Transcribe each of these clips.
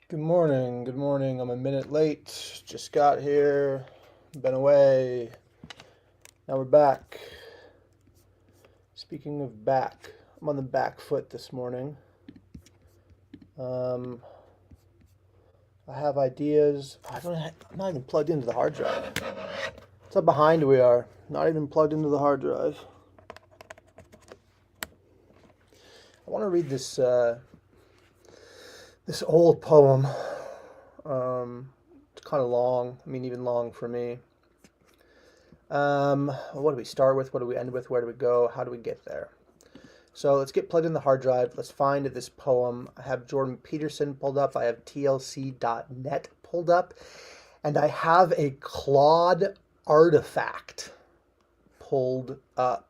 Good morning. Good morning. I'm a minute late. Just got here. Been away. Now we're back. Speaking of back, I'm on the back foot this morning. Um, I have ideas. I'm not even plugged into the hard drive. That's how behind we are. Not even plugged into the hard drive. I want to read this old poem. It's kind of long. I mean, even long for me. What do we start with? What do we end with? Where do we go? How do we get there? So let's get plugged in the hard drive. Let's find this poem. I have Jordan Peterson pulled up. I have tlc.net pulled up. And I have a Claude artifact pulled up.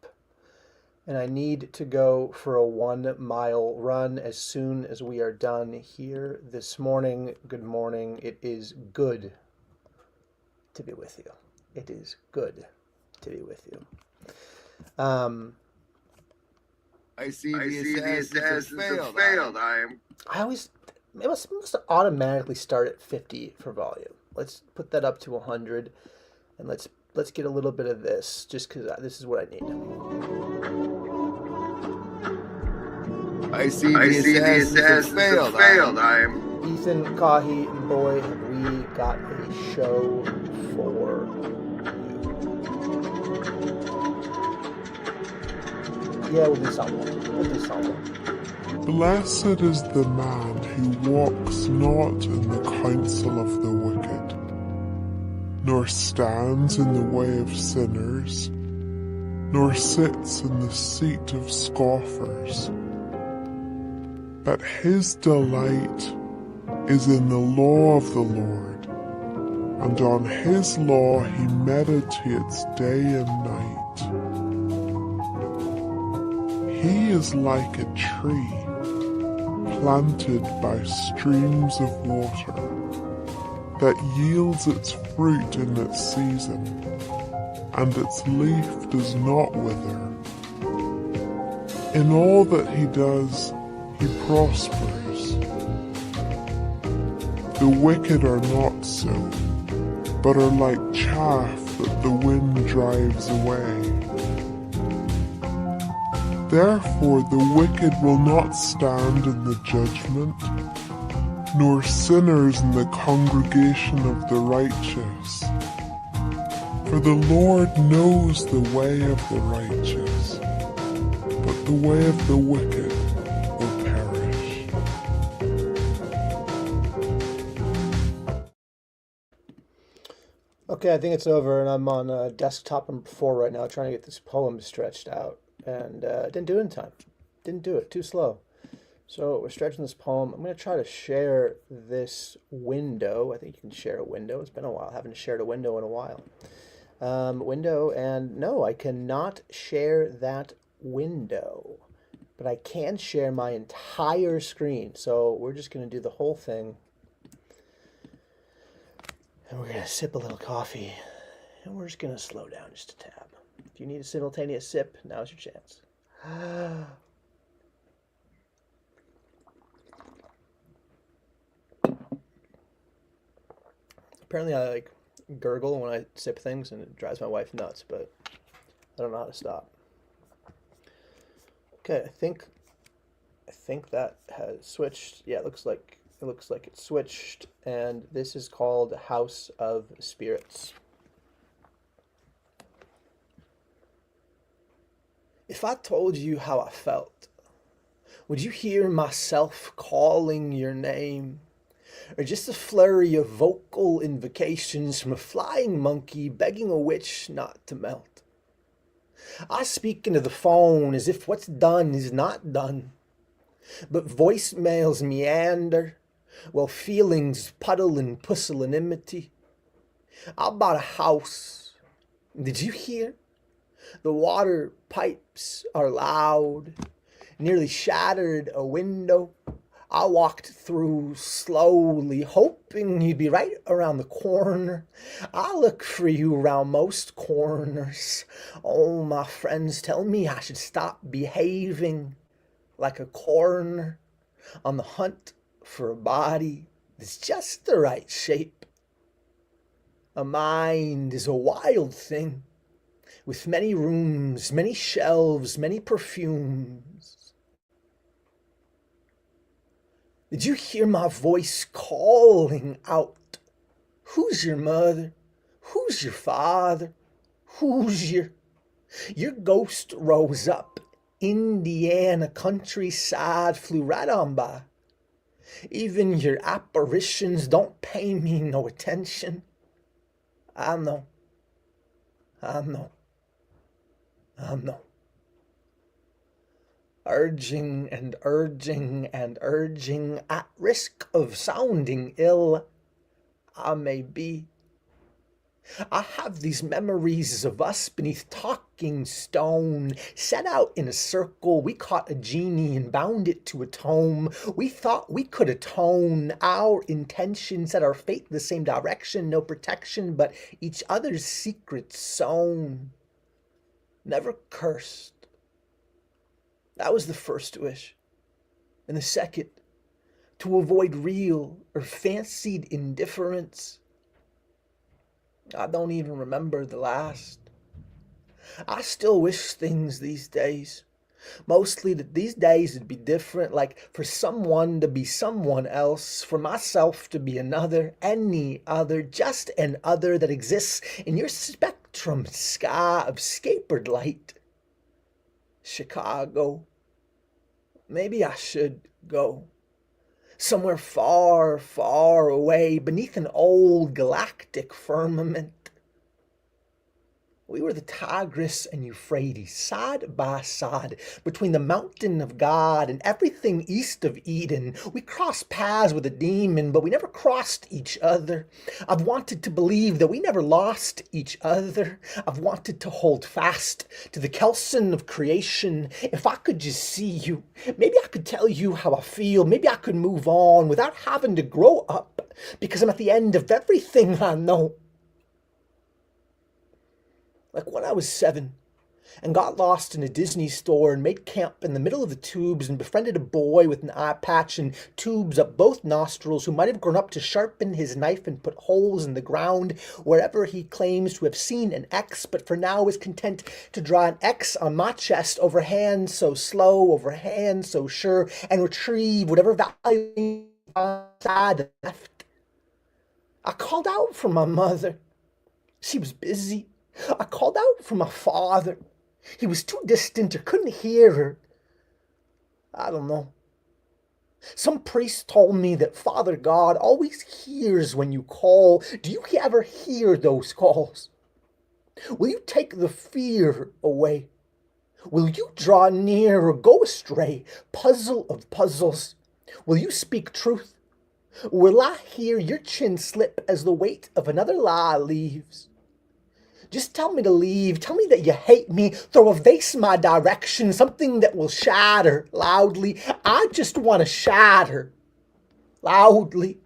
And I need to go for a 1 mile run as soon as we are done here this morning. Good morning. It is good to be with you. It is good to be with you. I see the assassins have have failed. It must automatically start at 50 for volume. Let's put that up to 100, and let's get a little bit of this, just because this is what I need. I see the assassins have failed. Ethan, Kahi, boy, we got a show for you. Yeah, we'll do something. Blessed is the man who walks not in the counsel of the wicked, nor stands in the way of sinners, nor sits in the seat of scoffers. But his delight is in the law of the Lord, and on his law he meditates day and night. He is like a tree planted by streams of water that yields its fruit in its season, and its leaf does not wither. In all that he does, he prospers. The wicked are not so, but are like chaff that the wind drives away. Therefore the wicked will not stand in the judgment, nor sinners in the congregation of the righteous. For the Lord knows the way of the righteous, but the way of the wicked will perish. Okay, I think it's over, and I'm on desktop number 4 right now, trying to get this poem stretched out, and didn't do it in time. Didn't do it. Too slow. So we're stretching this poem. I'm going to try to share this window. I think you can share a window. It's been a while. I haven't shared a window in a while. Window, and no, I cannot share that window, but I can share my entire screen. So we're just going to do the whole thing. And we're going to sip a little coffee, and we're just going to slow down just a tad. If you need a simultaneous sip, now's your chance. Apparently I like gurgle when I sip things, and it drives my wife nuts, but I don't know how to stop. Okay, I think that has switched. Yeah, it looks like it switched, and this is called House of Spirits. If I told you how I felt, would you hear myself calling your name? Or just a flurry of vocal invocations from a flying monkey begging a witch not to melt? I speak into the phone as if what's done is not done, but voicemails meander while feelings puddle in pusillanimity. I bought a house. Did you hear? The water pipes are loud, nearly shattered a window. I walked through slowly, hoping you'd be right around the corner. I look for you around most corners. Oh, my friends tell me I should stop behaving like a coroner on the hunt for a body. It's just the right shape. A mind is a wild thing, with many rooms, many shelves, many perfumes. Did you hear my voice calling out? Who's your mother? Who's your father? Who's your ghost rose up. Indiana countryside flew right on by. Even your apparitions don't pay me no attention. I know. I know. I know. Urging and urging and urging, at risk of sounding ill, I may be. I have these memories of us beneath talking stone, set out in a circle. We caught a genie and bound it to a tome. We thought we could atone. Our intention set our fate the same direction, no protection, but each other's secrets sown. Never cursed. That was the first wish. And the second, to avoid real or fancied indifference. I don't even remember the last. I still wish things these days. Mostly that these days would be different, like for someone to be someone else, for myself to be another, any other, just an other that exists in your spectrum sky of scapered light. Chicago. Maybe I should go. Somewhere far, far away, beneath an old galactic firmament. We were the Tigris and Euphrates, side by side, between the mountain of God and everything east of Eden. We crossed paths with a demon, but we never crossed each other. I've wanted to believe that we never lost each other. I've wanted to hold fast to the kelson of creation. If I could just see you, maybe I could tell you how I feel. Maybe I could move on without having to grow up, because I'm at the end of everything I know. Like when I was 7 and got lost in a Disney store and made camp in the middle of the tubes and befriended a boy with an eye patch and tubes up both nostrils who might have grown up to sharpen his knife and put holes in the ground wherever he claims to have seen an X, but for now is content to draw an X on my chest over hand so slow, over hand so sure, and retrieve whatever value inside left. I called out for my mother. She was busy. I called out for my father. He was too distant or couldn't hear her. I don't know. Some priest told me that Father God always hears when you call. Do you ever hear those calls? Will you take the fear away? Will you draw near or go astray? Puzzle of puzzles. Will you speak truth? Will I hear your chin slip as the weight of another lie leaves? Just tell me to leave. Tell me that you hate me. Throw a vase in my direction, something that will shatter loudly. I just want to shatter loudly.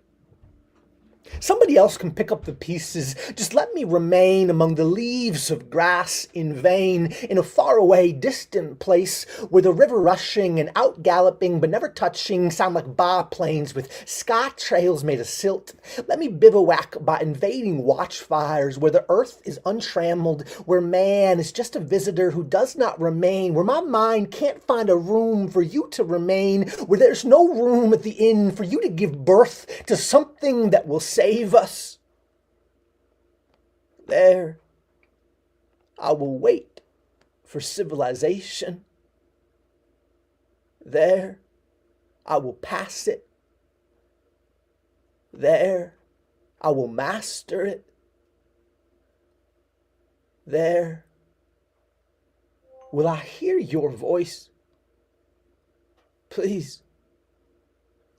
Somebody else can pick up the pieces. Just let me remain among the leaves of grass in vain, in a faraway, distant place where the river rushing and out galloping but never touching sound like biplanes with sky trails made of silt. Let me bivouac by invading watchfires where the earth is untrammeled, where man is just a visitor who does not remain, where my mind can't find a room for you to remain, where there's no room at the inn for you to give birth to something that will save us. There, I will wait for civilization. There, I will pass it. There, I will master it. There, will I hear your voice? Please,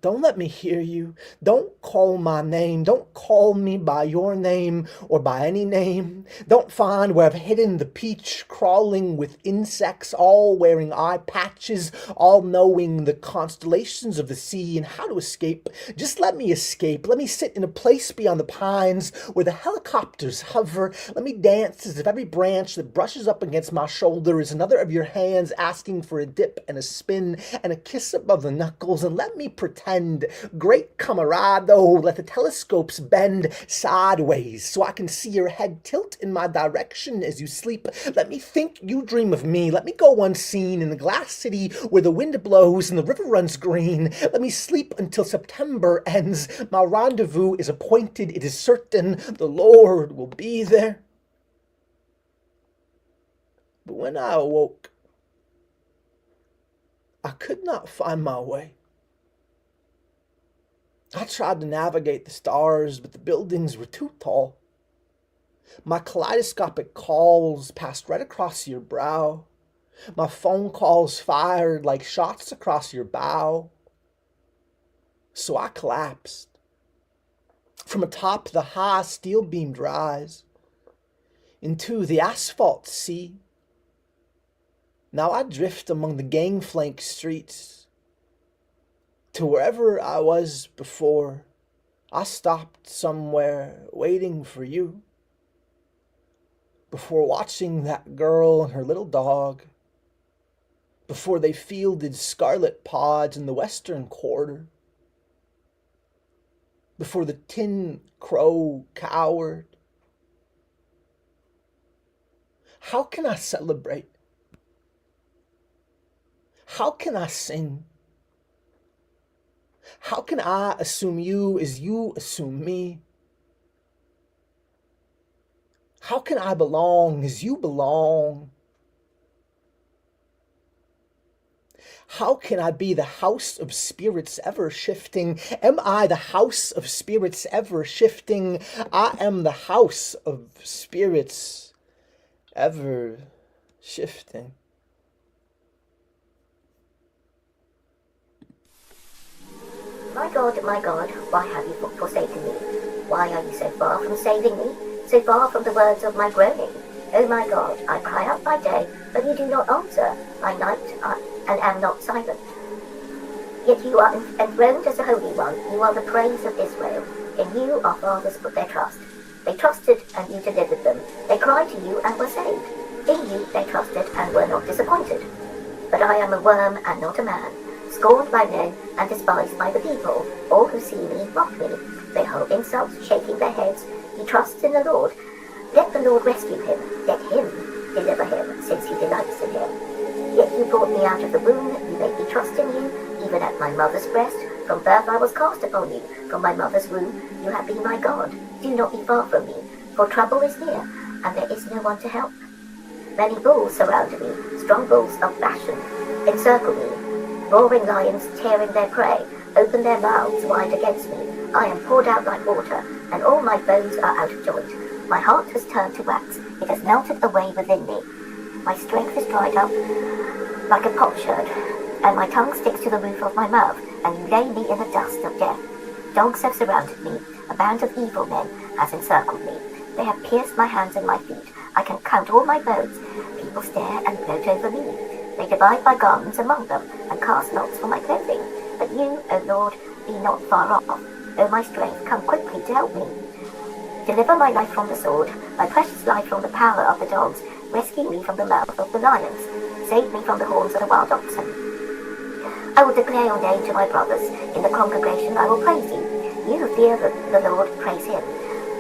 don't let me hear you. Don't call my name. Don't call me by your name or by any name. Don't find where I've hidden the peach, crawling with insects, all wearing eye patches, all knowing the constellations of the sea and how to escape. Just let me escape. Let me sit in a place beyond the pines where the helicopters hover. Let me dance as if every branch that brushes up against my shoulder is another of your hands asking for a dip and a spin and a kiss above the knuckles. And let me pretend pretend. Great comrade, though, let the telescopes bend sideways so I can see your head tilt in my direction as you sleep. Let me think you dream of me. Let me go unseen in the glass city where the wind blows and the river runs green. Let me sleep until September ends. My rendezvous is appointed. It is certain the Lord will be there. But when I awoke, I could not find my way. I tried to navigate the stars, but the buildings were too tall. My kaleidoscopic calls passed right across your brow. My phone calls fired like shots across your bow. So I collapsed from atop the high steel-beamed rise into the asphalt sea. Now I drift among the gang-flanked streets. To wherever I was before, I stopped somewhere waiting for you. Before watching that girl and her little dog. Before they fielded scarlet pods in the western quarter. Before the tin crow cowered. How can I celebrate? How can I sing? How can I assume you as you assume me? How can I belong as you belong? How can I be the house of spirits ever shifting? Am I the house of spirits ever shifting? I am the house of spirits ever shifting. My God, why have you forsaken me? Why are you so far from saving me? So far from the words of my groaning? Oh my God, I cry out by day, but you do not answer. By night, and am not silent. Yet you are enthroned as the Holy One. You are the praise of Israel. In you our fathers put their trust. They trusted, and you delivered them. They cried to you and were saved. In you they trusted and were not disappointed. But I am a worm and not a man, scorned by men and despised by the people. All who see me mock me. They hurl insults, shaking their heads. He trusts in the Lord. Let the Lord rescue him. Let him deliver him, since he delights in him. Yet you brought me out of the womb. You made me trust in you, even at my mother's breast. From birth I was cast upon you. From my mother's womb you have been my God. Do not be far from me, for trouble is near, and there is no one to help. Many bulls surround me, strong bulls of Bashan encircle me. Roaring lions tearing their prey, open their mouths wide against me. I am poured out like water, and all my bones are out of joint. My heart has turned to wax, it has melted away within me. My strength is dried up like a potsherd, and my tongue sticks to the roof of my mouth, and you lay me in the dust of death. Dogs have surrounded me, a band of evil men has encircled me. They have pierced my hands and my feet. I can count all my bones. People stare and gloat over me. They divide my garments among them, and cast lots for my clothing. But you, O Lord, be not far off. O my strength, come quickly to help me. Deliver my life from the sword, my precious life from the power of the dogs. Rescue me from the mouth of the lions. Save me from the horns of the wild oxen. I will declare your name to my brothers. In the congregation I will praise you. You who fear the Lord, praise him.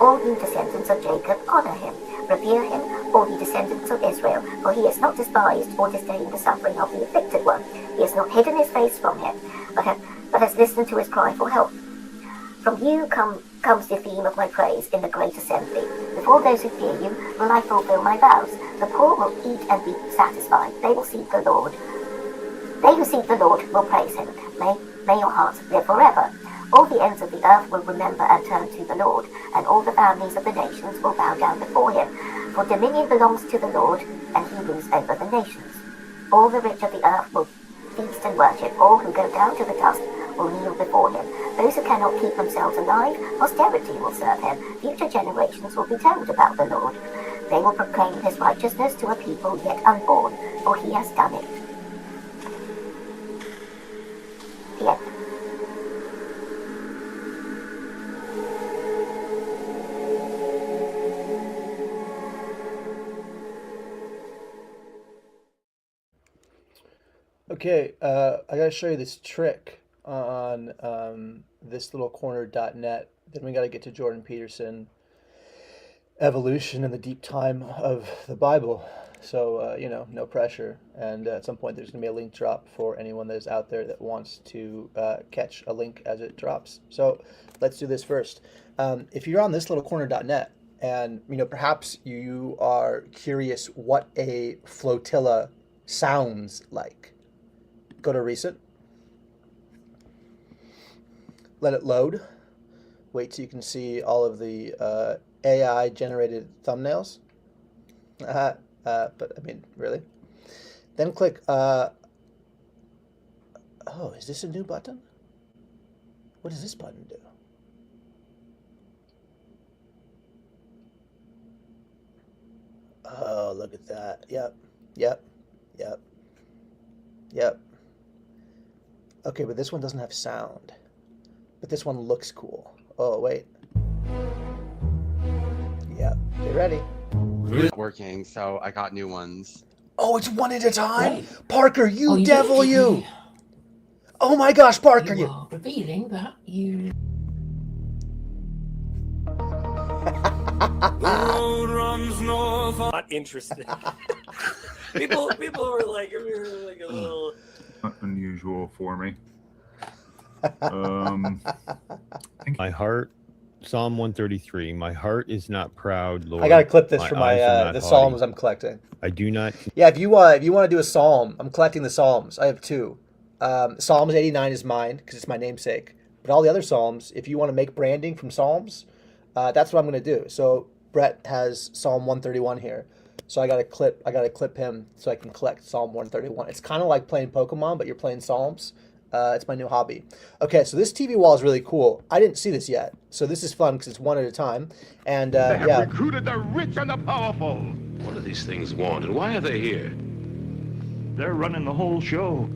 All you descendants of Jacob, honor him. Revere him, all you descendants of Israel, for he has not despised or disdained the suffering of the afflicted one. He has not hidden his face from him, but has listened to his cry for help. From you comes the theme of my praise in the great assembly. Before those who fear you will I fulfill my vows. The poor will eat and be satisfied. They will seek the Lord. They who seek the Lord will praise him. May your hearts live forever. All the ends of the earth will remember and turn to the Lord, and all the families of the nations will bow down before him. For dominion belongs to the Lord, and he rules over the nations. All the rich of the earth will feast and worship. All who go down to the dust will kneel before him. Those who cannot keep themselves alive, posterity will serve him. Future generations will be told about the Lord. They will proclaim his righteousness to a people yet unborn, for he has done it. The end. Okay, I gotta show you this trick. on thislittlecorner.net. Then we got to get to Jordan Peterson, evolution and the deep time of the Bible. So, no pressure. And at some point, there's going to be a link drop for anyone that is out there that wants to catch a link as it drops. So let's do this first. If you're on thislittlecorner.net and, perhaps you are curious what a flotilla sounds like, go to recent. Let it load. Wait till you can see all of the AI generated thumbnails. But I mean, really? Then click, oh, is this a new button? What does this button do? Oh, look at that. Yep. Okay, but this one doesn't have sound. But this one looks cool. Oh, wait. Yep, get ready. Not working, so I got new ones. Oh, it's one at a time? Right. Parker, you Oh, devil, did you! Oh my gosh, Parker, You you! are revealing that you. Not interested. people were like a little. Not unusual for me. My heart, Psalm 133. My heart is not proud, Lord. I gotta clip this for eyes are not the haughty. psalms I'm collecting. I do not. Yeah, if you want to do a psalm, I'm collecting the psalms. I have two. Psalms 89 is mine because it's my namesake. But all the other psalms, if you want to make branding from psalms, that's what I'm gonna do. So Brett has Psalm 131 here. So I gotta clip him so I can collect Psalm 131. It's kind of like playing Pokemon, but you're playing psalms. It's my new hobby. Okay, so this TV wall is really cool. I didn't see this yet, so this is fun because it's one at a time. And yeah, recruited the rich and the powerful. What do these things want, and why are they here? They're running the whole show.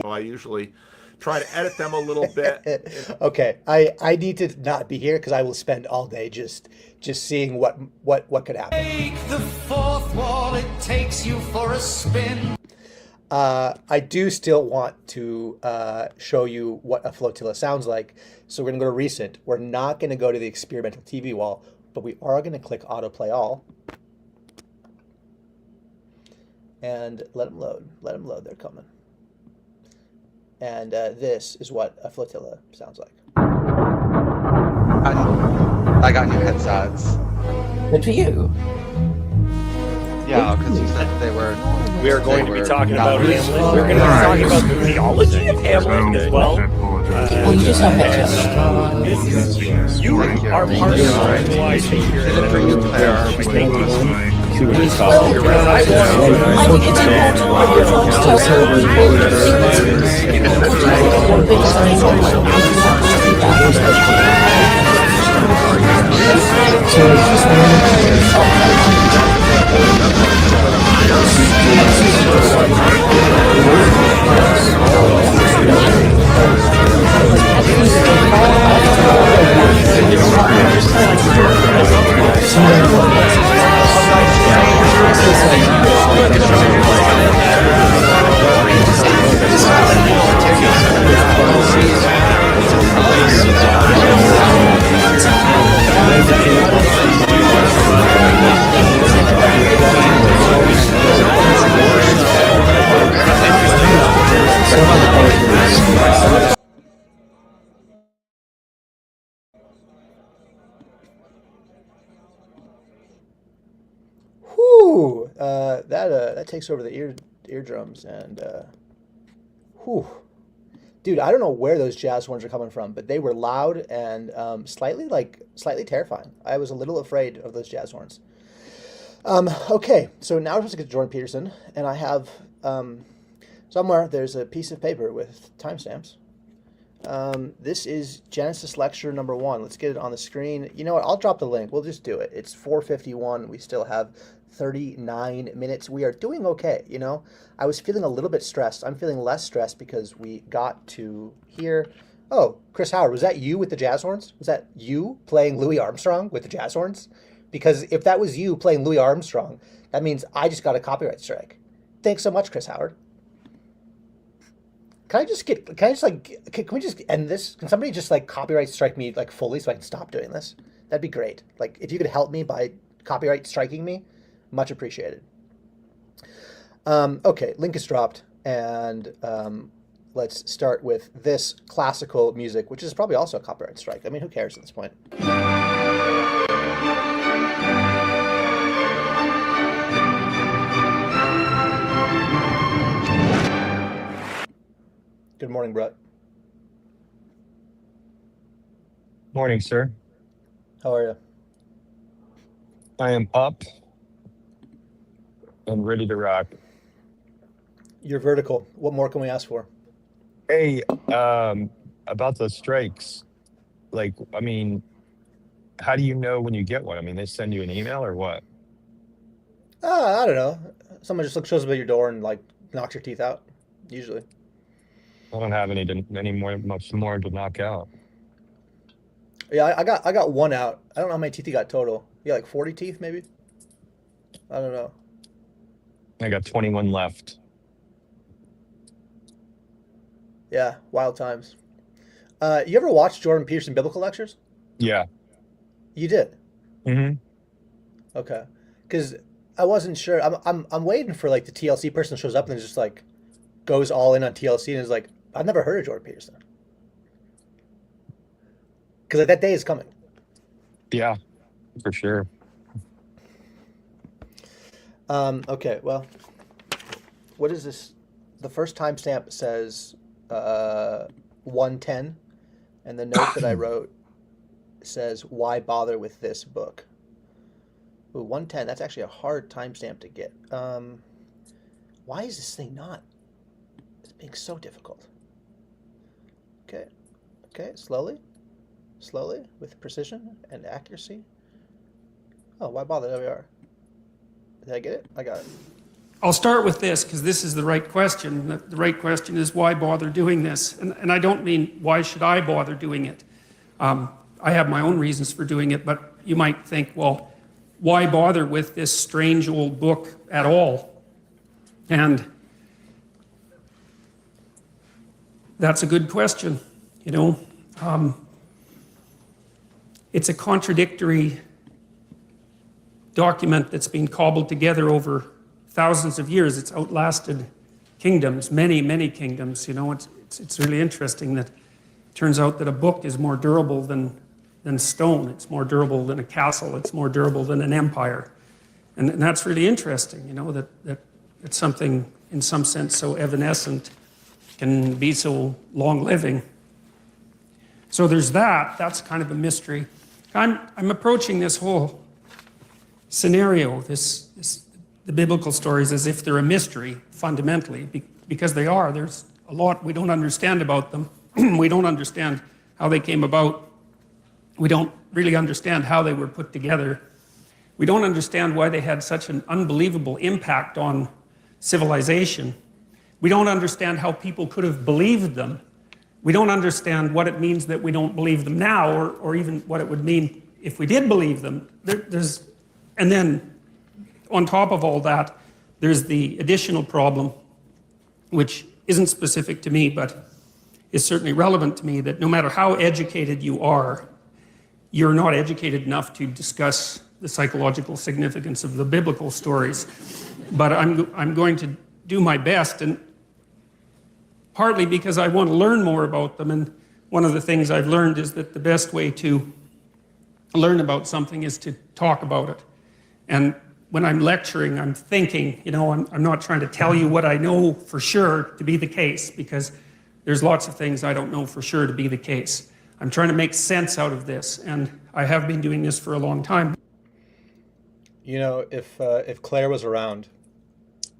Well, I usually try to edit them a little bit. Okay, I need to not be here because I will spend all day just seeing what could happen. Take the fourth wall, it takes you for a spin. I do still want to show you what a flotilla sounds like. So we're going to go to recent. We're not going to go to the experimental TV wall, but we are going to click autoplay all. And let them load. Let them load. They're coming. And this is what a flotilla sounds like. I got new headsets. Good for you. Yeah, because you said they were. We are going to be talking about not- Hamlet. We're going to be talking about the theology of Hamlet as well. Oh, you just have that. You are part of the reason why I think you're Did it for you, Claire? Thank you. See what it's called. I think it's important for your folks to tell Whew, that takes over the eardrums and whew. Dude, I don't know where those jazz horns are coming from, but they were loud and slightly terrifying. I was a little afraid of those jazz horns. Okay, so now we're supposed to get to Jordan Peterson, and I have somewhere there's a piece of paper with timestamps. This is Genesis lecture number 1. Let's get it on the screen. You know what? I'll drop the link. We'll just do it. It's 4:51. We still have 39 minutes. We are doing okay, you know? I was feeling a little bit stressed. I'm feeling less stressed because we got to here. Oh, Chris Howard, was that you with the jazz horns? Was that you playing Louis Armstrong with the jazz horns? Because if that was you playing Louis Armstrong, that means I just got a copyright strike. Thanks so much, Chris Howard. can we just end this? Can somebody just like copyright strike me like fully so I can stop doing this? That'd be great. Like if you could help me by copyright striking me, much appreciated. Okay, link is dropped, and let's start with this classical music, which is probably also a copyright strike. I mean, who cares at this point? Good morning, Brett. Morning, sir. How are you? I am up and ready to rock. You're vertical. What more can we ask for? Hey, about the strikes, like, I mean, how do you know when you get one? I mean, they send you an email or what? I don't know. Someone just shows up at your door and like knocks your teeth out. Usually. I don't have much more to knock out. Yeah, I got one out. I don't know how many teeth you got total. You got like 40 teeth, maybe? I don't know. I got 21 left. Yeah, wild times. You ever watch Jordan Peterson biblical lectures? Yeah. You did? Mm-hmm. Okay. Because I wasn't sure. I'm waiting for like the TLC person shows up and just like goes all in on TLC and is like, I've never heard of Jordan Peterson. Because like, that day is coming. Yeah, for sure. Okay, well, what is this? The first timestamp says 110, and the note that I wrote says, why bother with this book? Ooh, 110, that's actually a hard timestamp to get. Why is this thing not? It's being so difficult. Okay, slowly, with precision and accuracy. Oh, why bother? There we are. Did I get it? I got it. I'll start with this because this is the right question. The right question is why bother doing this? And I don't mean why should I bother doing it? I have my own reasons for doing it, but you might think, well, why bother with this strange old book at all? And that's a good question, you know. It's a contradictory document that's been cobbled together over thousands of years. It's outlasted kingdoms, many kingdoms. You know, it's really interesting that it turns out that a book is more durable than stone. It's more durable than a castle. It's more durable than an empire. And that's really interesting, you know, that something in some sense so evanescent can be so long-living. So there's that. That's kind of a mystery. I'm approaching this whole scenario, the biblical stories, as if they're a mystery, fundamentally, because they are. There's a lot we don't understand about them. We don't understand how they came about. We don't really understand how they were put together. We don't understand why they had such an unbelievable impact on civilization. We don't understand how people could have believed them. We don't understand what it means that we don't believe them now, or even what it would mean if we did believe them. And then, on top of all that, there's the additional problem, which isn't specific to me, but is certainly relevant to me, that no matter how educated you are, you're not educated enough to discuss the psychological significance of the biblical stories. But I'm going to do my best, and partly because I want to learn more about them. And one of the things I've learned is that the best way to learn about something is to talk about it. And when I'm lecturing, I'm thinking, you know, I'm not trying to tell you what I know for sure to be the case, because there's lots of things I don't know for sure to be the case. I'm trying to make sense out of this, and I have been doing this for a long time. You know, if Claire was around,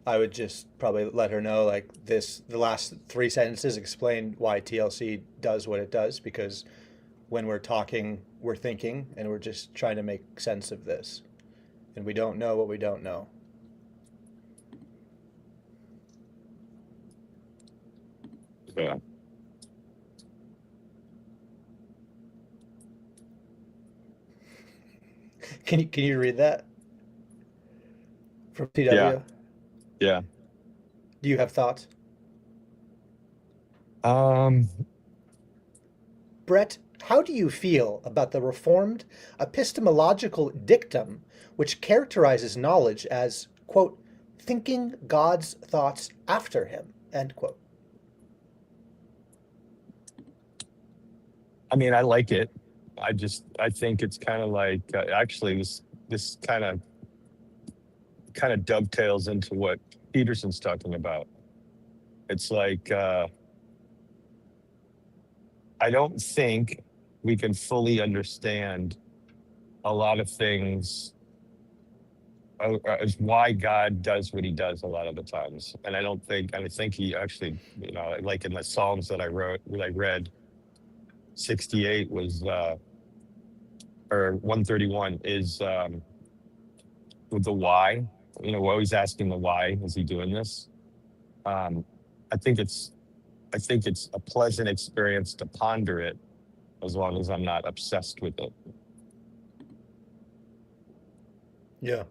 I would just probably let her know, like, the last 3 sentences explain why TLC does what it does, because when we're talking, we're thinking, and we're just trying to make sense of this. And we don't know what we don't know. Yeah. Can you read that? From TW? Yeah. Yeah. Do you have thoughts? Um, Brett, how do you feel about the Reformed epistemological dictum which characterizes knowledge as, quote, thinking God's thoughts after him, end quote? I mean, I like it. I think it's kind of like, actually, this kind of dovetails into what Peterson's talking about. It's like, I don't think we can fully understand a lot of things as why God does what he does a lot of the times. And I think he actually, like in the Psalms that I read, 68 was, or 131 is with the why. We're always asking the why is he doing this. I think it's a pleasant experience to ponder it, as long as I'm not obsessed with it. Yeah.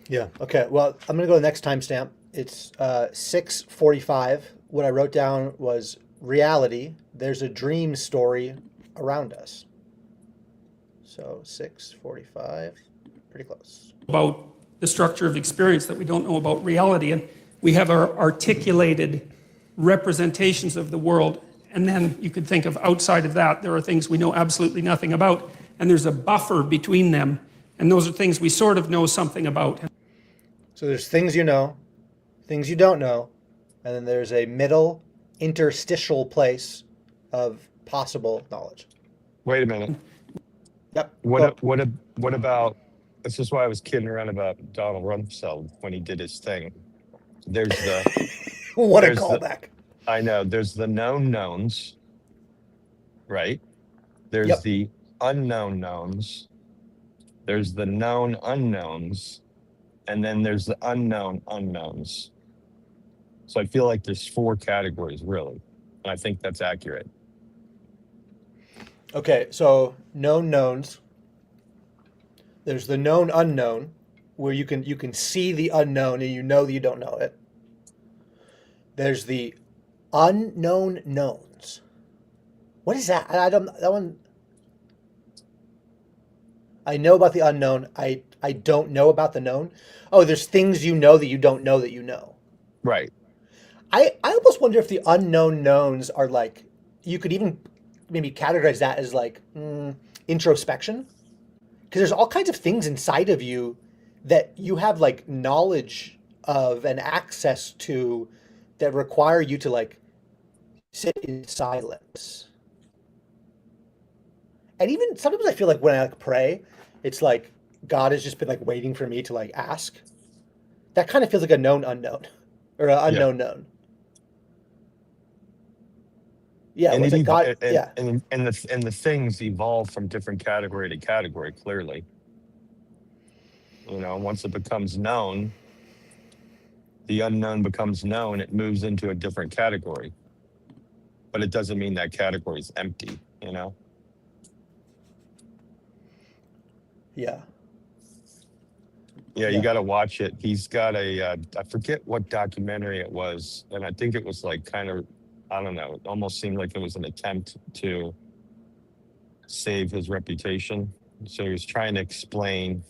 Yeah. Okay. Well, I'm going to go to the next timestamp. It's 6:45. What I wrote down was reality. There's a dream story around us. So 6:45, pretty close. About the structure of experience that we don't know about reality. And we have our articulated representations of the world. And then you could think of outside of that, there are things we know absolutely nothing about. And there's a buffer between them. And those are things we sort of know something about. So there's things you know, things you don't know, and then there's a middle interstitial place of possible knowledge. Wait a minute. Yep. What about, this is why I was kidding around about Donald Rumsfeld when he did his thing. There's the what a there's callback. I know, there's the known knowns, right? There's Yep. the unknown knowns. There's the known unknowns. And then there's the unknown unknowns. So I feel like there's 4 categories, really. And I think that's accurate. Okay, so known knowns. There's the known unknown, where you can see the unknown and you know that you don't know it. There's the unknown knowns. What is that? That one. I know about the unknown. I don't know about the known. Oh, there's things you know that you don't know that you know. Right. I almost wonder if the unknown knowns are like, you could even maybe categorize that as like introspection. Because there's all kinds of things inside of you that you have like knowledge of and access to that require you to like sit in silence. And even sometimes I feel like when I like pray, it's like God has just been like waiting for me to like ask. That kind of feels like a known unknown or an unknown known. Yeah, And, it's like God, and the things evolve from different category to category, clearly. Once it becomes known, the unknown becomes known, it moves into a different category. But it doesn't mean that category is empty, Yeah. Yeah, you got to watch it. He's got I forget what documentary it was. And I think it was like kind of, I don't know, it almost seemed like it was an attempt to save his reputation. So he was trying to explain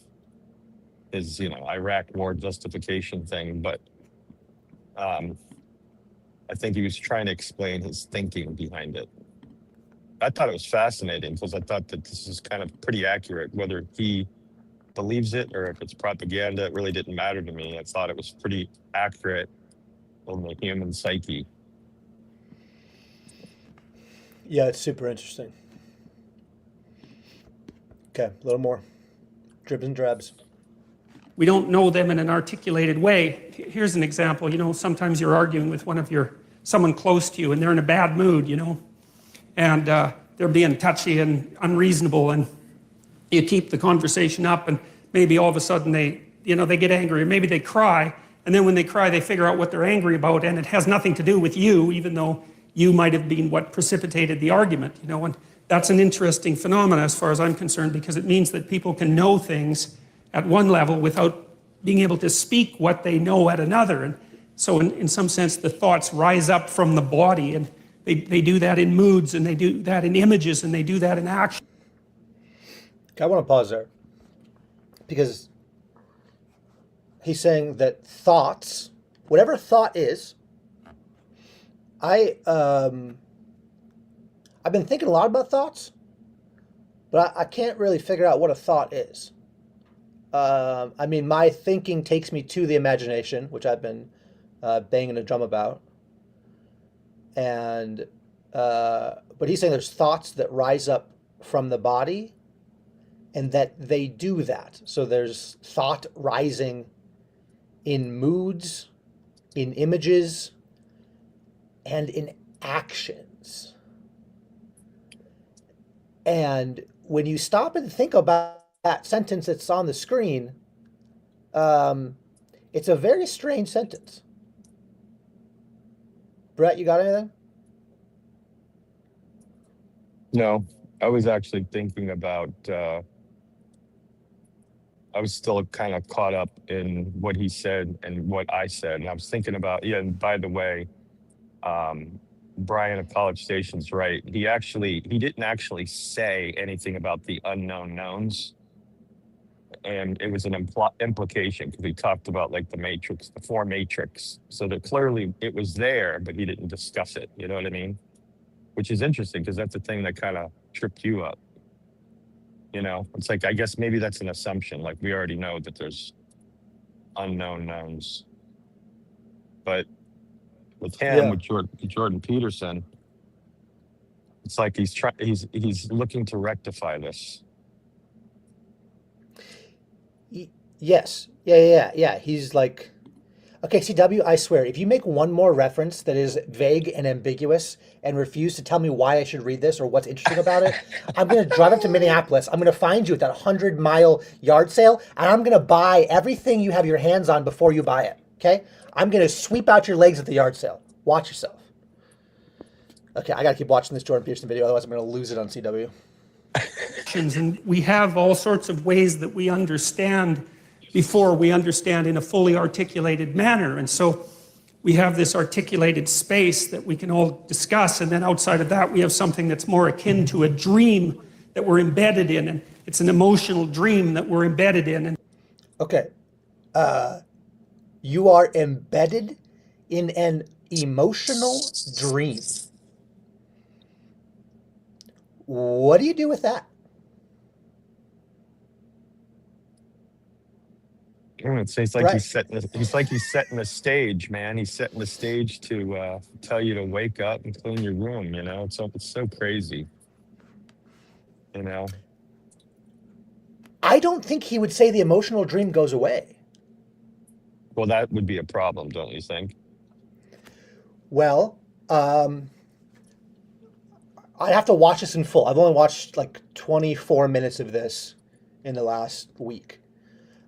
his, Iraq war justification thing. But I think he was trying to explain his thinking behind it. I thought it was fascinating because I thought that this is kind of pretty accurate, whether he believes it or if it's propaganda. It really didn't matter to me. I thought it was pretty accurate on the human psyche. Yeah, it's super interesting. Okay, a little more. Dribs and drabs. We don't know them in an articulated way. Here's an example. Sometimes you're arguing with someone close to you, and they're in a bad mood, and they're being touchy and unreasonable, and you keep the conversation up, and maybe all of a sudden they get angry, or maybe they cry, and then when they cry, they figure out what they're angry about, and it has nothing to do with you, even though you might have been what precipitated the argument, and that's an interesting phenomenon as far as I'm concerned, because it means that people can know things at one level without being able to speak what they know at another. And So in some sense, the thoughts rise up from the body, and they do that in moods, and they do that in images, and they do that in action. Okay, I want to pause there because he's saying that thoughts, whatever thought is, I've been thinking a lot about thoughts, but I can't really figure out what a thought is. I mean, my thinking takes me to the imagination, which I've been banging a drum about, and but he's saying there's thoughts that rise up from the body, and that they do that. So there's thought rising in moods, in images, and in actions. And when you stop and think about that sentence that's on the screen, it's a very strange sentence. Brett, you got anything? No, I was actually thinking about, I was still kind of caught up in what he said and what I said. And I was thinking about, yeah, and by the way, Brian of College Station's right. He didn't actually say anything about the unknown knowns. And it was an implication because he talked about like the matrix, the four matrix. So that clearly it was there, but he didn't discuss it. You know what I mean? Which is interesting because that's the thing that kind of tripped you up. You know, it's like, I guess maybe that's an assumption. Like we already know that there's unknown knowns. But with him, Yeah. with Jordan Peterson, it's like he's looking to rectify this. Yes. Yeah. He's like, okay, CW, I swear, if you make one more reference that is vague and ambiguous and refuse to tell me why I should read this or what's interesting about it, I'm going to drive up to Minneapolis. I'm going to find you at that 100-mile yard sale, and I'm going to buy everything you have your hands on before you buy it, okay? I'm going to sweep out your legs at the yard sale. Watch yourself. Okay, I got to keep watching this Jordan Peterson video, otherwise I'm going to lose it on CW. And we have all sorts of ways that we understand before we understand in a fully articulated manner. And so we have this articulated space that we can all discuss, and then outside of that we have something that's more akin to a dream that we're embedded in, and it's an emotional dream that we're embedded in. And okay, you are embedded in an emotional dream. What do you do with that? It's like Right. he's setting the stage, man. He's setting the stage to tell you to wake up and clean your room. You know, it's so crazy. You know, I don't think he would say the emotional dream goes away. well, that would be a problem, don't you think? Well, I have to watch this in full. I've only watched like 24 minutes of this in the last week.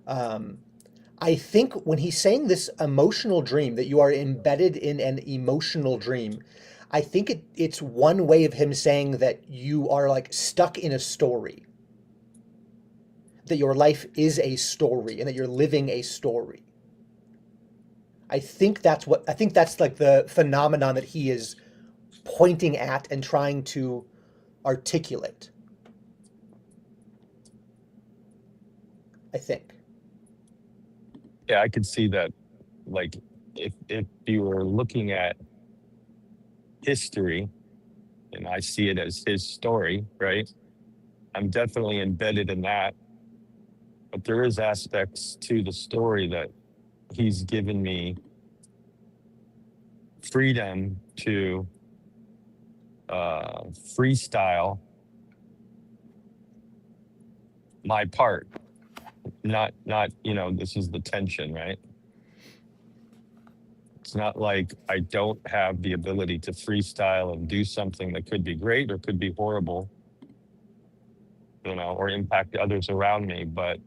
I think when he's saying this emotional dream, that you are embedded in an emotional dream, I think it's one way of him saying that you are like stuck in a story. That your life is a story and that you're living a story. I think that's like the phenomenon that he is pointing at and trying to articulate. I think. Yeah, I could see that. Like, if you were looking at history, and I see it as his story, right? I'm definitely embedded in that. But there is aspects to the story that he's given me freedom to freestyle my part. Not, this is the tension, right? It's not like I don't have the ability to freestyle and do something that could be great or could be horrible, or impact others around me. But,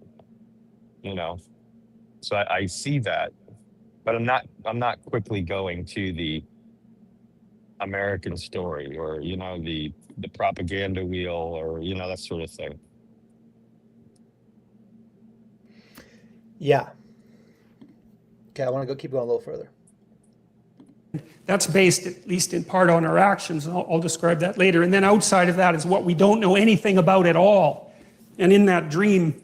so I see that, but I'm not quickly going to the American story or, the propaganda wheel or, that sort of thing. Yeah. Okay, I want to keep going a little further. That's based, at least in part, on our actions, and I'll describe that later. And then outside of that is what we don't know anything about at all. And in that dream,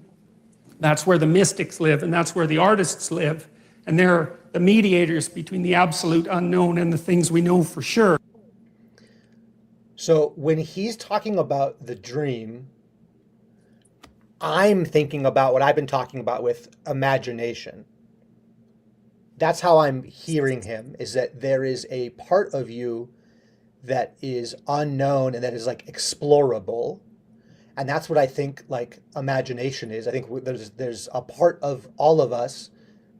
that's where the mystics live, and that's where the artists live. And they're the mediators between the absolute unknown and the things we know for sure. So when he's talking about the dream, I'm thinking about what I've been talking about with imagination. That's how I'm hearing him, is that there is a part of you that is unknown and that is like explorable. And that's what I think like imagination is. I think there's a part of all of us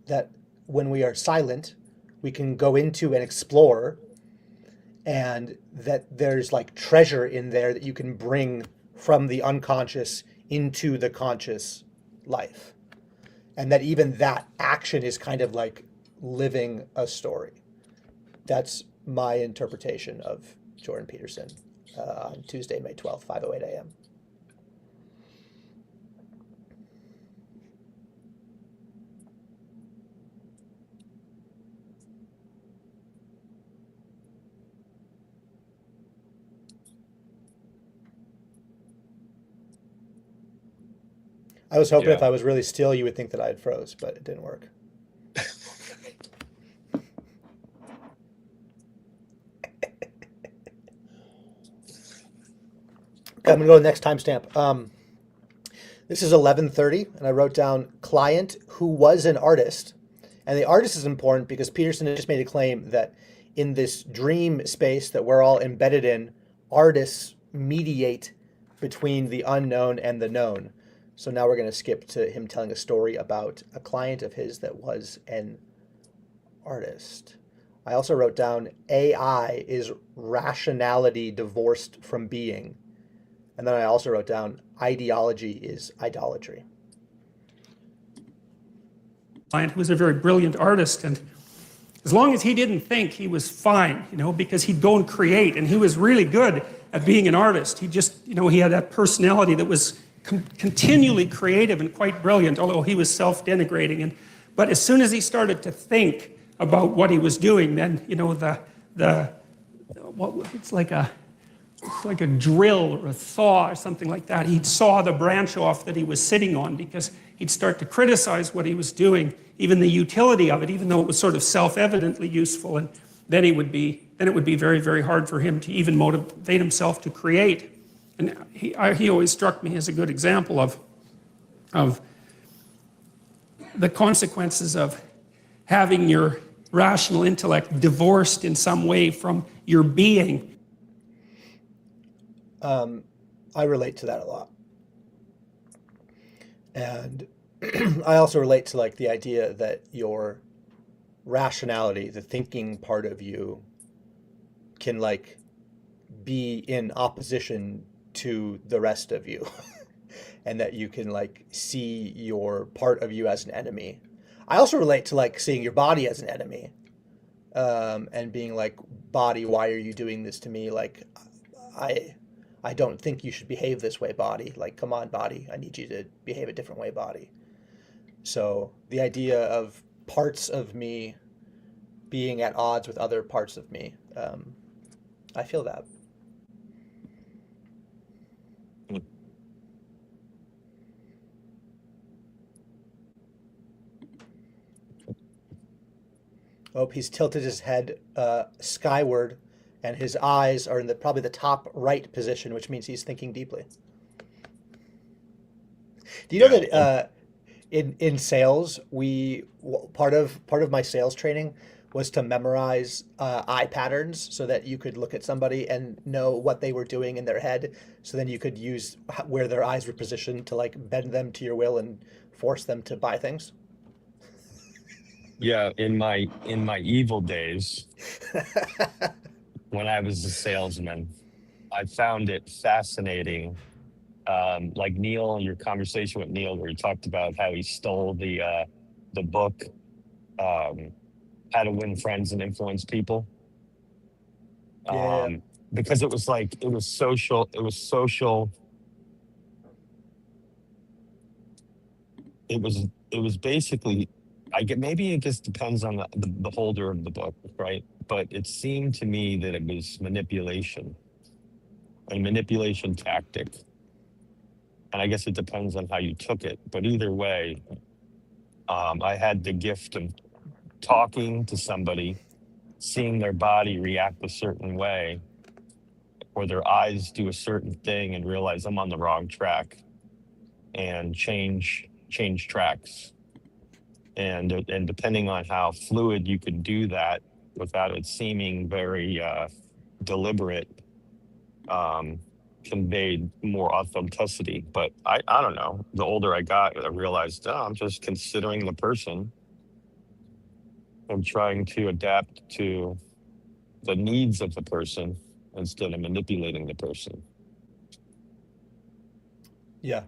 that when we are silent, we can go into and explore, and that there's like treasure in there that you can bring from the unconscious into the conscious life. And that even that action is kind of like living a story. That's my interpretation of Jordan Peterson on Tuesday, May 12th, 5:08 a.m. I was hoping if I was really still, you would think that I had froze, but it didn't work. I'm gonna go to the next timestamp. This is 11:30, and I wrote down client who was an artist. And the artist is important because Peterson just made a claim that in this dream space that we're all embedded in, artists mediate between the unknown and the known. So now we're going to skip to him telling a story about a client of his that was an artist. I also wrote down AI is rationality divorced from being. And then I also wrote down ideology is idolatry. Client who was a very brilliant artist, and as long as he didn't think, he was fine, you know, because he'd go and create, and he was really good at being an artist. He just, you know, he had that personality that was continually creative and quite brilliant, although he was self-denigrating. But as soon as he started to think about what he was doing, then, you know, it's like a drill or a saw or something like that. He'd saw the branch off that he was sitting on because he'd start to criticize what he was doing, even the utility of it, even though it was sort of self-evidently useful. And then it would be very, very hard for him to even motivate himself to create. And he always struck me as a good example of the consequences of having your rational intellect divorced in some way from your being. I relate to that a lot. And I also relate to like the idea that your rationality, the thinking part of you, can like be in opposition to the rest of you. And that you can like see your part of you as an enemy. I also relate to like seeing your body as an enemy, and being like, body, why are you doing this to me? Like, I don't think you should behave this way, body. Like, come on, body. I need you to behave a different way, body. So the idea of parts of me being at odds with other parts of me, I feel that. Oh, he's tilted his head skyward, and his eyes are in probably the top right position, which means he's thinking deeply. Do you know that in sales, part of my sales training was to memorize eye patterns so that you could look at somebody and know what they were doing in their head. So then you could use where their eyes were positioned to like bend them to your will and force them to buy things. Yeah, in my evil days, when I was a salesman, I found it fascinating. Like Neil, your conversation with Neil, where he talked about how he stole the book, How to Win Friends and Influence People. Because it was like it was social. It was basically I get maybe it just depends on the holder of the book, right? But it seemed to me that it was manipulation, a manipulation tactic. And I guess it depends on how you took it. But either way, I had the gift of talking to somebody, seeing their body react a certain way, or their eyes do a certain thing, and realize I'm on the wrong track, and change tracks. And depending on how fluid you could do that without it seeming very deliberate, um, conveyed more authenticity. But I don't know. The older I got, I realized, oh, I'm just considering the person. I'm trying to adapt to the needs of the person instead of manipulating the person. Yeah.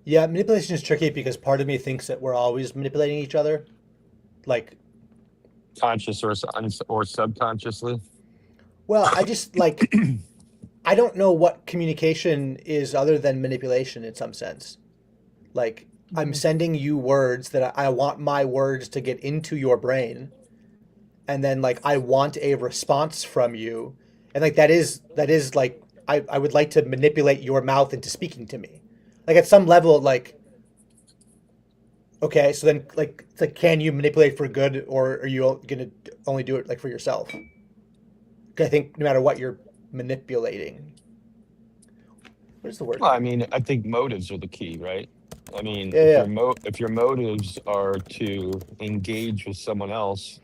Yeah, manipulation is tricky because part of me thinks that we're always manipulating each other. Like, Conscious or subconsciously. well, I just like, I don't know what communication is other than manipulation in some sense. Like, I'm sending you words that I want my words to get into your brain. And then like I want a response from you. And like that is like I would like to manipulate your mouth into speaking to me. Like at some level, like okay, so then like it's like can you manipulate for good or are you gonna only do it like for yourself? 'Cause I think no matter what you're manipulating. What is the word? Well, I mean, I think motives are the key, right? I mean, Yeah, yeah. if your motives are to engage with someone else,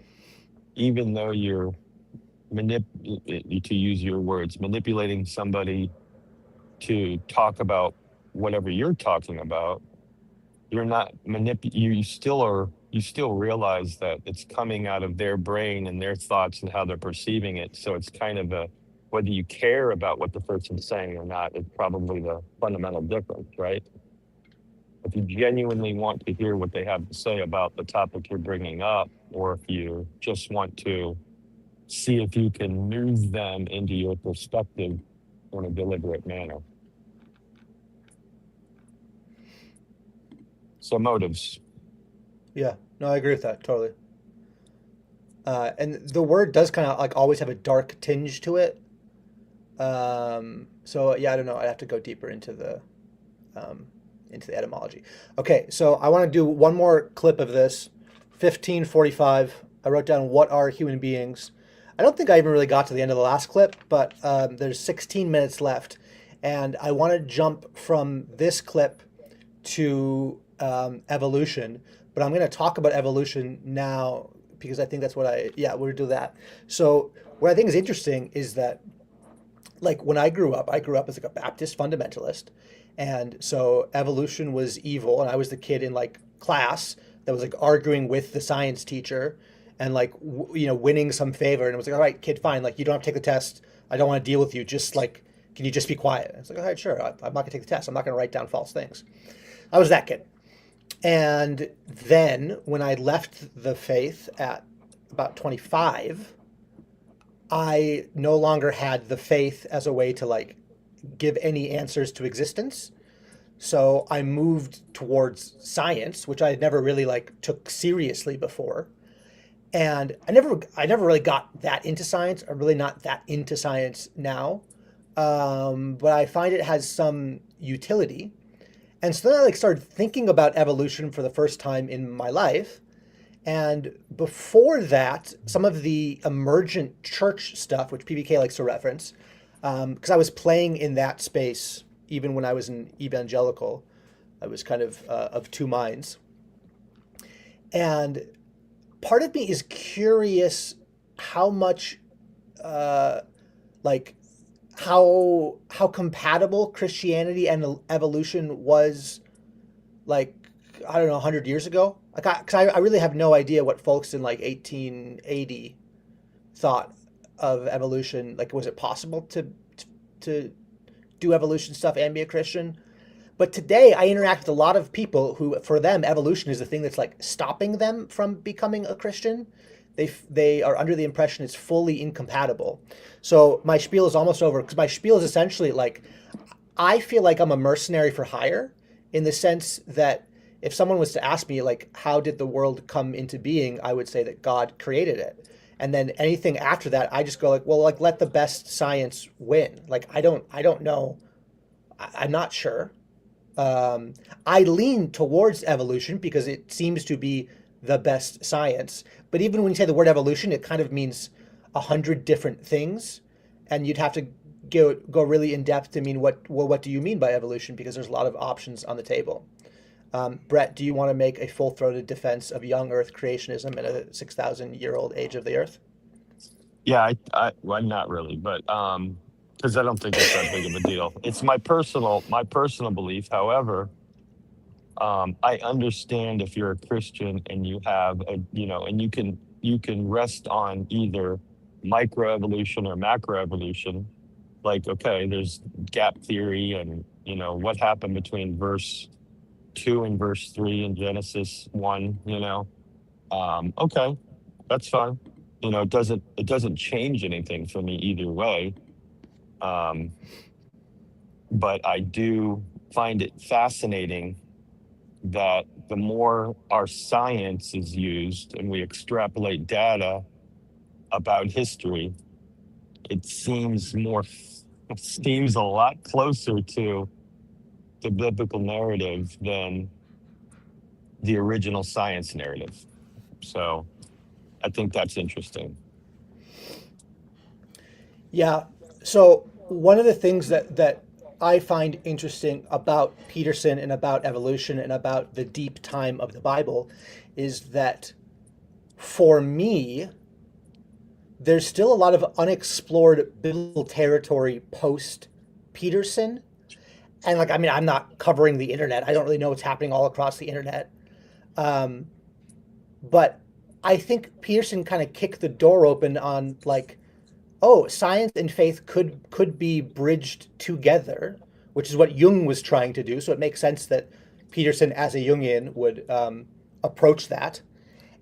even though you're to use your words, manipulating somebody to talk about whatever you're talking about, you're not you still realize that it's coming out of their brain and their thoughts and how they're perceiving it. So it's kind of whether you care about what the person's saying or not is probably the fundamental difference, right? If you genuinely want to hear what they have to say about the topic you're bringing up, or if you just want to see if you can move them into your perspective in a deliberate manner. So motives. Yeah, no, I agree with that totally. And the word does kind of like always have a dark tinge to it. So yeah, I don't know. I'd have to go deeper into the etymology. Okay, so I want to do one more clip of this. 15:45. I wrote down what are human beings. I don't think I even really got to the end of the last clip, but there's 16 minutes left, and I want to jump from this clip to evolution. But I'm going to talk about evolution now because I think that's what we'll do that. So what I think is interesting is that like when I grew up as like a Baptist fundamentalist. And so evolution was evil. And I was the kid in like class that was like arguing with the science teacher and like, winning some favor. And it was like, all right, kid, fine. Like you don't have to take the test. I don't want to deal with you. Just like, can you just be quiet? And it's like, all right, sure. I'm not gonna take the test. I'm not gonna write down false things. I was that kid. And then when I left the faith at about 25, I no longer had the faith as a way to like give any answers to existence. So I moved towards science, which I had never really like took seriously before. And I never really got that into science. I'm really not that into science now. But I find it has some utility. And so then I like started thinking about evolution for the first time in my life. And before that, some of the emergent church stuff, which PBK likes to reference, because I was playing in that space even when I was an evangelical. I was kind of two minds. And part of me is curious how much, like, how compatible Christianity and evolution was, like, I don't know, 100 years ago. Like, because I really have no idea what folks in like 1880 thought of evolution. Like, was it possible to do evolution stuff and be a Christian? But today I interact with a lot of people who, for them, evolution is the thing that's like stopping them from becoming a Christian. They are under the impression it's fully incompatible. So my spiel is almost over because my spiel is essentially like, I feel like I'm a mercenary for hire in the sense that if someone was to ask me, like, how did the world come into being, I would say that God created it. And then anything after that, I just go like, well, like, let the best science win. Like, I don't know. I'm not sure. I lean towards evolution because it seems to be the best science. But even when you say the word evolution, it kind of means 100 different things. And you'd have to go really in depth to mean what do you mean by evolution? Because there's a lot of options on the table. Brett, do you want to make a full-throated defense of young Earth creationism and a 6,000-year-old age of the Earth? Yeah, well, not really, but because I don't think it's that big of a deal. It's my personal belief. However, I understand if you're a Christian and you have and you can rest on either microevolution or macroevolution. Like, okay, there's gap theory, and what happened between verse 2 and verse 3 in Genesis 1. Okay, that's fine. It doesn't change anything for me either way. But I do find it fascinating that the more our science is used and we extrapolate data about history, it seems a lot closer to the biblical narrative than the original science narrative. So I think that's interesting. Yeah. So one of the things that I find interesting about Peterson and about evolution and about the deep time of the Bible is that for me, there's still a lot of unexplored biblical territory post Peterson. And I'm not covering the internet. I don't really know what's happening all across the internet. But I think Peterson kind of kicked the door open on science and faith could be bridged together, which is what Jung was trying to do. So it makes sense that Peterson, as a Jungian, would approach that.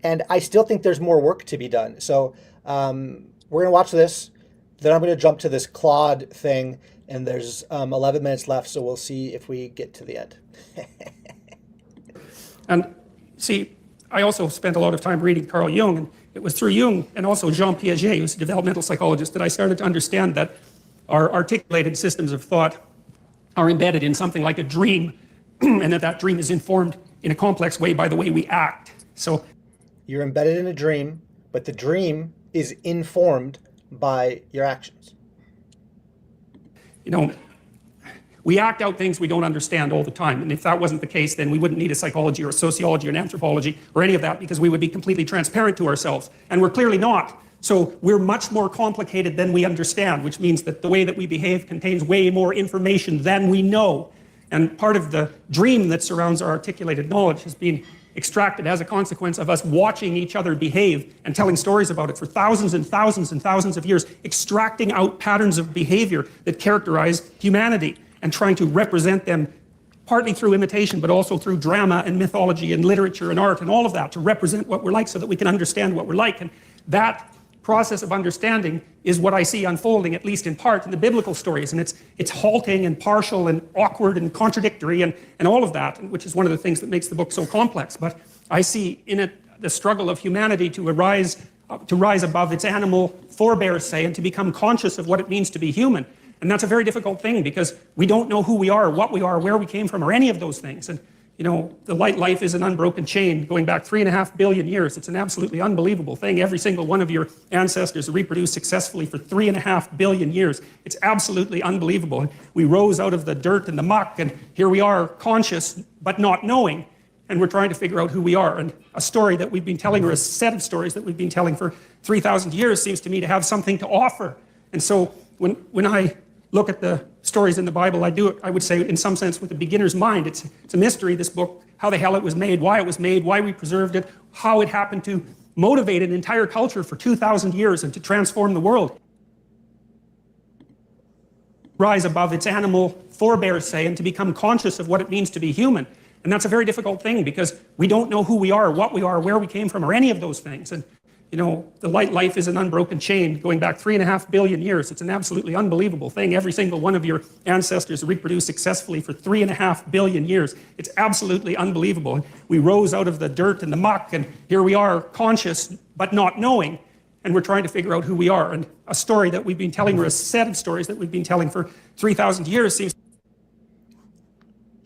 And I still think there's more work to be done. So we're going to watch this. Then I'm going to jump to this Claude thing. And there's 11 minutes left, so we'll see if we get to the end. And see, I also spent a lot of time reading Carl Jung, and it was through Jung and also Jean Piaget, who's a developmental psychologist, that I started to understand that our articulated systems of thought are embedded in something like a dream, and that dream is informed in a complex way by the way we act. So you're embedded in a dream, but the dream is informed by your actions. We act out things we don't understand all the time. And if that wasn't the case, then we wouldn't need a psychology or a sociology or an anthropology or any of that, because we would be completely transparent to ourselves. And we're clearly not. So we're much more complicated than we understand, which means that the way that we behave contains way more information than we know. And part of the dream that surrounds our articulated knowledge has been extracted as a consequence of us watching each other behave and telling stories about it for thousands and thousands and thousands of years, extracting out patterns of behavior that characterize humanity and trying to represent them partly through imitation, but also through drama and mythology and literature and art and all of that to represent what we're like so that we can understand what we're like. And that process of understanding is what I see unfolding, at least in part, in the biblical stories. And it's halting and partial and awkward and contradictory and all of that, which is one of the things that makes the book so complex. But I see in it the struggle of humanity to rise above its animal forebears, say, and to become conscious of what it means to be human. And that's a very difficult thing because we don't know who we are, what we are, where we came from, or any of those things. And the life is an unbroken chain going back 3.5 billion years. It's an absolutely unbelievable thing. Every single one of your ancestors reproduced successfully for 3.5 billion years. It's absolutely unbelievable. And we rose out of the dirt and the muck, and here we are, conscious but not knowing. And we're trying to figure out who we are. And a story that we've been telling, or a set of stories that we've been telling for 3,000 years, seems to me to have something to offer. And so when I look at the stories in the Bible, I would say, in some sense, with a beginner's mind. It's a mystery, this book, how the hell it was made, why we preserved it, how it happened to motivate an entire culture for 2,000 years and to transform the world. Rise above its animal forebears, say, and to become conscious of what it means to be human. And that's a very difficult thing because we don't know who we are, what we are, where we came from, or any of those things. And You know, the life is an unbroken chain going back 3.5 billion years. It's an absolutely unbelievable thing. Every single one of your ancestors reproduced successfully for 3.5 billion years. It's absolutely unbelievable. We rose out of the dirt and the muck, and here we are, conscious but not knowing. And we're trying to figure out who we are. And a story that we've been telling, or a set of stories that we've been telling for 3,000 years seems...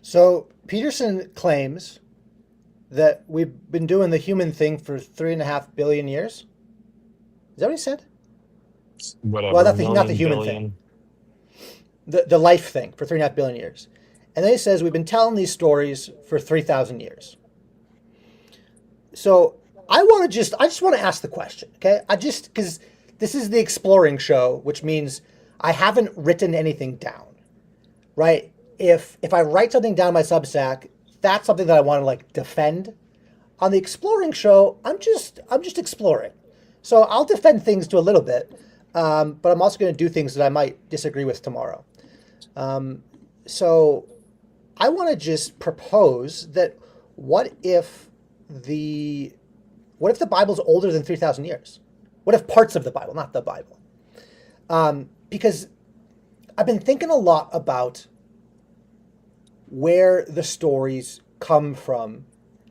So Peterson claims that we've been doing the human thing for 3.5 billion years. Is that what he said? Whatever. Well, not the human thing. The life thing for 3.5 billion years. And then he says we've been telling these stories for 3,000 years. So I just want to ask the question, okay? Because this is the exploring show, which means I haven't written anything down, right? If I write something down in my Substack, that's something that I want to like defend. On the exploring show, I'm just exploring. So I'll defend things to a little bit, but I'm also going to do things that I might disagree with tomorrow. So I want to just propose that what if the Bible's older than 3,000 years? What if parts of the Bible, not the Bible? Because I've been thinking a lot about where the stories come from.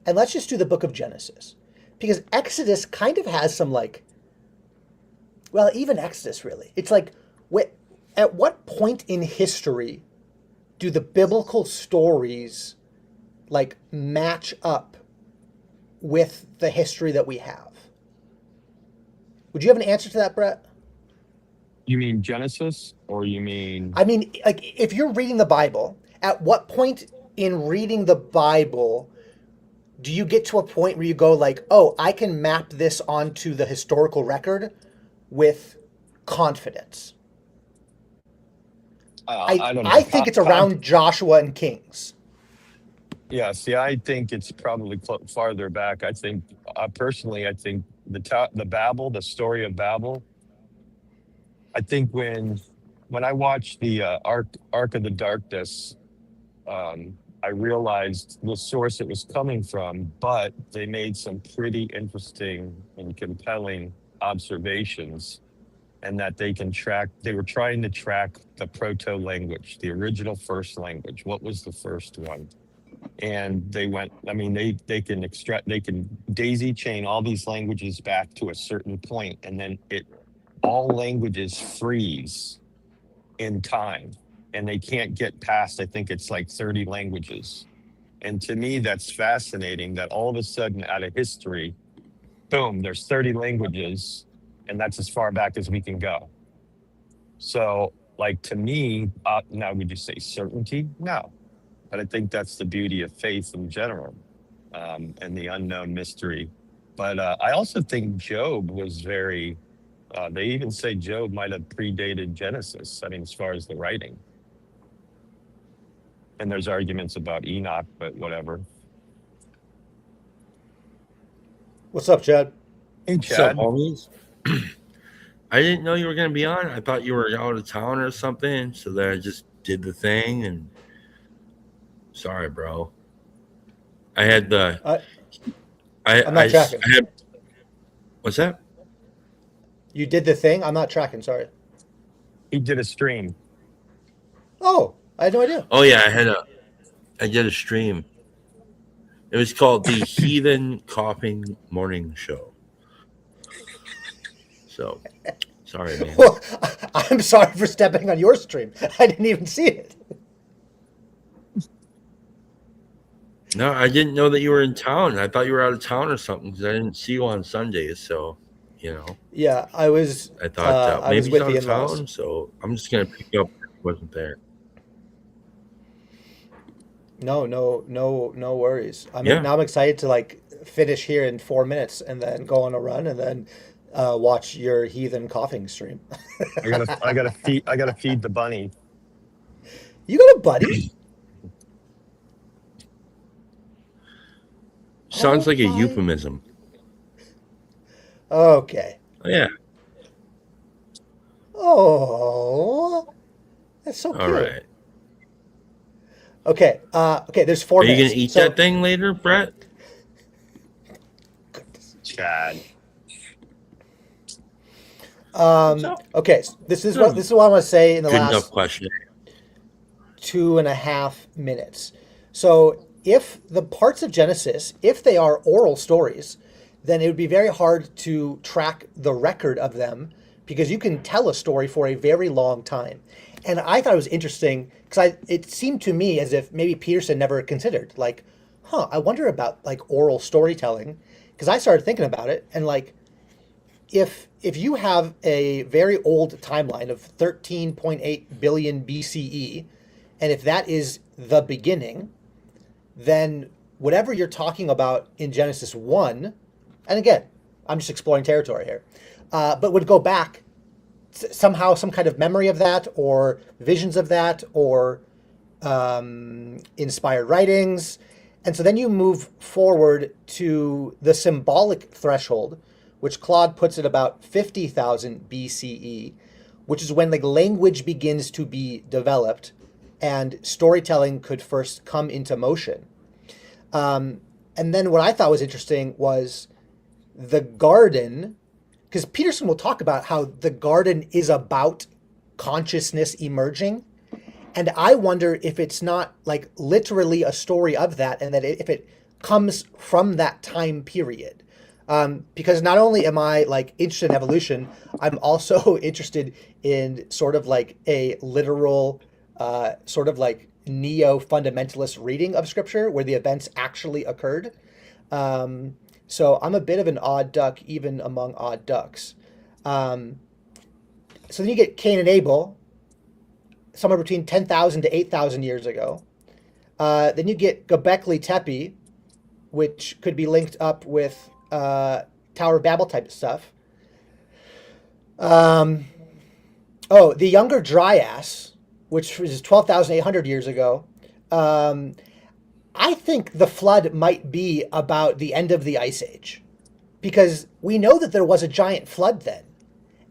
And let's just do the book of Genesis. Because Exodus kind of has some like, well, even Exodus really. It's like, at what point in history do the biblical stories like match up with the history that we have? Would you have an answer to that, Brett? You mean Genesis, or you mean? I mean, like, if you're reading the Bible, at what point in reading the Bible do you get to a point where you go like, oh, I can map this onto the historical record with confidence? I don't know. I think it's around Joshua and Kings. Yeah, see, I think it's probably farther back. I think, personally, I think the story of Babel. I think when I watched the Ark of the Darkness, I realized the source it was coming from, but they made some pretty interesting and compelling observations, and that they were trying to track the proto-language, the original first language. What was the first one? And they can daisy chain all these languages back to a certain point, and then all languages freeze in time, and they can't get past, I think it's like 30 languages. And to me, that's fascinating that all of a sudden out of history, boom, there's 30 languages, and that's as far back as we can go. So, like, to me, now would you say certainty? No. But I think that's the beauty of faith in general, and the unknown mystery. But I also think Job was very, they even say Job might have predated Genesis, I mean, as far as the writing. And there's arguments about Enoch, but whatever. What's up, Chad? Hey, What's up, Chad. homies? I didn't know you were going to be on. I thought you were out of town or something, so then I just did the thing. And sorry, bro. I had the. I'm not tracking. What's that? You did the thing? I'm not tracking. Sorry. He did a stream. Oh, I had no idea. Oh yeah, I did a stream. It was called the Heathen Coughing Morning Show. So, sorry, man. Well, I'm sorry for stepping on your stream. I didn't even see it. No, I didn't know that you were in town. I thought you were out of town or something because I didn't see you on Sundays. So, you know. Yeah, I was. I thought maybe he's out of in-laws. town, so I'm just gonna pick up. Wasn't there? No worries. Now I'm excited to like finish here in 4 minutes and then go on a run and then watch your heathen coughing stream. I gotta feed the bunny. You got a buddy? Sounds like a euphemism. Okay. Yeah. Oh, that's so cute. All right. Okay. Okay. There's 4 minutes. Are you gonna eat that thing later, Brett? Chad. Okay, so this is what I want to say in the Good enough last question. 2.5 minutes. So if the parts of Genesis, if they are oral stories, then it would be very hard to track the record of them because you can tell a story for a very long time. And I thought it was interesting because it seemed to me as if maybe Peterson never considered like, I wonder about like oral storytelling, because I started thinking about it and like if you have a very old timeline of 13.8 billion BCE, and if that is the beginning, then whatever you're talking about in Genesis 1, and again, I'm just exploring territory here, but would go back somehow, some kind of memory of that, or visions of that, or inspired writings. And so then you move forward to the symbolic threshold, which Claude puts at about 50,000 BCE, which is when like language begins to be developed and storytelling could first come into motion. And then what I thought was interesting was the garden, because Peterson will talk about how the garden is about consciousness emerging. And I wonder if it's not like literally a story of that, and that if it comes from that time period. Because not only am I like interested in evolution, I'm also interested in sort of like a literal, sort of like neo-fundamentalist reading of scripture where the events actually occurred. So I'm a bit of an odd duck, even among odd ducks. So then you get Cain and Abel, somewhere between 10,000 to 8,000 years ago. Then you get Göbekli Tepe, which could be linked up with Tower of Babel type stuff. The Younger Dryas, which is 12,800 years ago. I think the flood might be about the end of the Ice Age, because we know that there was a giant flood then.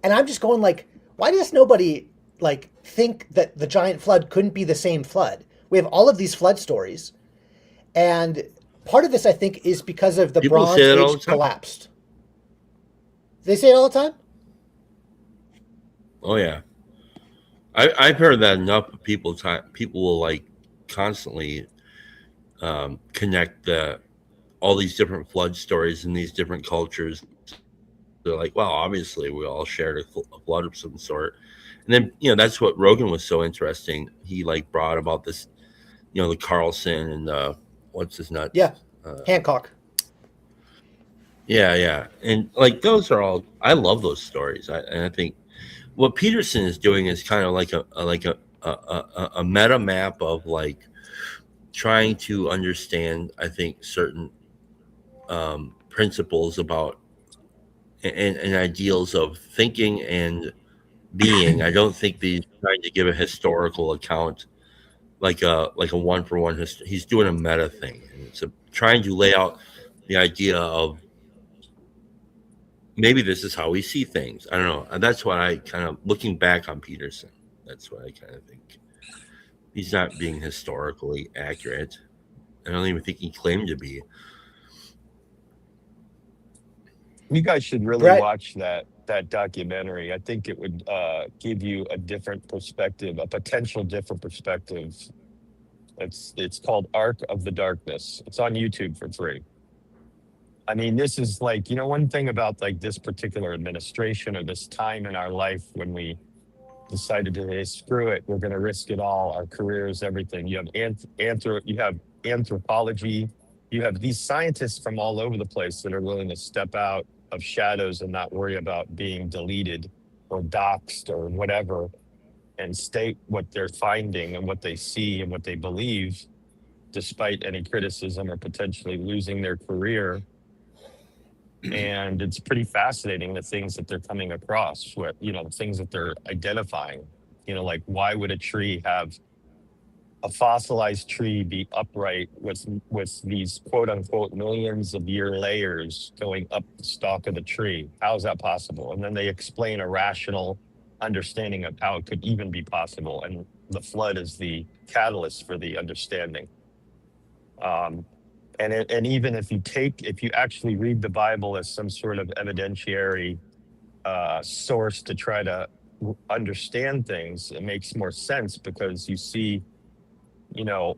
And I'm just going like, why does nobody like think that the giant flood couldn't be the same flood? We have all of these flood stories, and part of this, I think, is because of the People Bronze say that all the Age time. collapsed. They say it all the time? Oh yeah, I've heard that enough. People will like constantly connect all these different flood stories in these different cultures. They're like, well, obviously we all shared a flood of some sort. And then, that's what Rogan was so interesting. He like brought about this, the Carlson and what's his nuts? Yeah, Hancock. Yeah. And like, those are all, I love those stories. And I think what Peterson is doing is kind of like a meta map of like trying to understand, I think, certain principles about and ideals of thinking and being. I don't think that he's trying to give a historical account like a one for one. He's doing a meta thing, and it's trying to lay out the idea of maybe this is how we see things. I don't know. And that's what I kind of, looking back on Peterson, that's what I kind of think. He's not being historically accurate. I don't even think he claimed to be. You guys should really Brett. watch that documentary. I think it would give you a different perspective, a potential different perspective. It's called Ark of the Darkness. It's on YouTube for free. I mean, this is like, one thing about like this particular administration or this time in our life when we decided to, hey, screw it, we're going to risk it all, our careers, everything. You have you have anthropology, you have these scientists from all over the place that are willing to step out of shadows and not worry about being deleted or doxxed or whatever, and state what they're finding and what they see and what they believe, despite any criticism or potentially losing their career. And it's pretty fascinating, the things that they're coming across, what, the things that they're identifying, like why would a tree have a fossilized tree be upright with these quote unquote millions of year layers going up the stalk of the tree? How is that possible? And then they explain a rational understanding of how it could even be possible. And the flood is the catalyst for the understanding. And even if you actually read the Bible as some sort of evidentiary source to try to understand things, it makes more sense because you see, you know,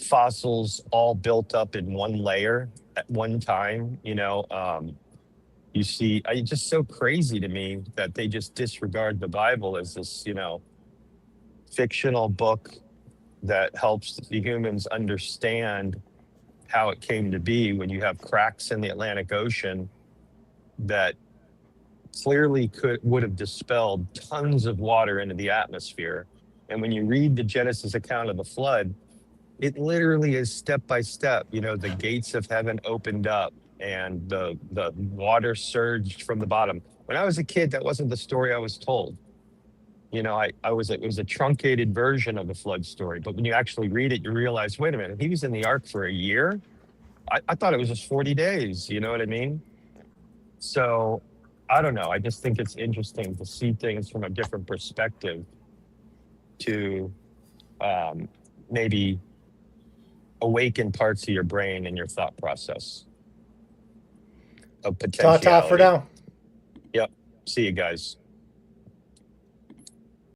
fossils all built up in one layer at one time. You see, it's just so crazy to me that they just disregard the Bible as this, fictional book that helps the humans understand how it came to be when you have cracks in the Atlantic Ocean that clearly would have dispelled tons of water into the atmosphere. And when you read the Genesis account of the flood, it literally is step by step. The gates of heaven opened up and the water surged from the bottom. When I was a kid, that wasn't the story I was told. It was a truncated version of the flood story. But when you actually read it, you realize, wait a minute, he was in the ark for a year? I thought it was just 40 days. You know what I mean? So I don't know. I just think it's interesting to see things from a different perspective to maybe awaken parts of your brain and your thought process of potentiality. Ta-ta for now. Yep. See you guys.